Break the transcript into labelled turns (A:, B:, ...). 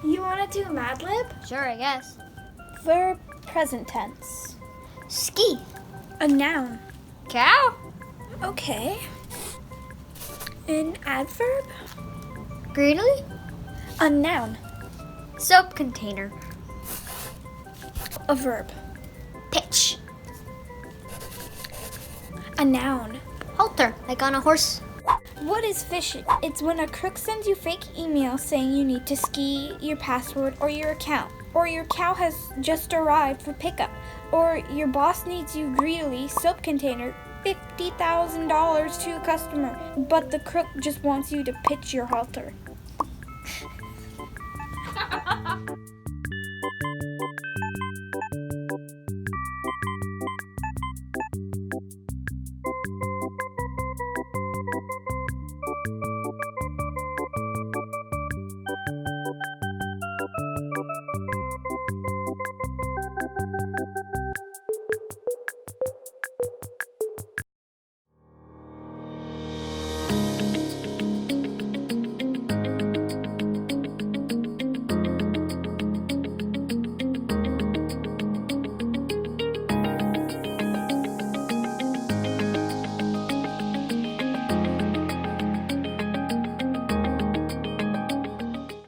A: You want to do Mad Lib?
B: Sure, I guess.
A: Verb present tense.
B: Ski.
A: A noun.
B: Cow.
A: Okay. An adverb.
B: Greedily.
A: A noun.
B: Soap container.
A: A verb.
B: Pitch.
A: A noun.
B: Halter, like on a horse.
A: What is phishing? It's when a crook sends you fake emails saying you need to ski your password or your account, or your cow has just arrived for pickup, or your boss needs you greedily, soap container, $50,000 to a customer, but the crook just wants you to pitch your halter.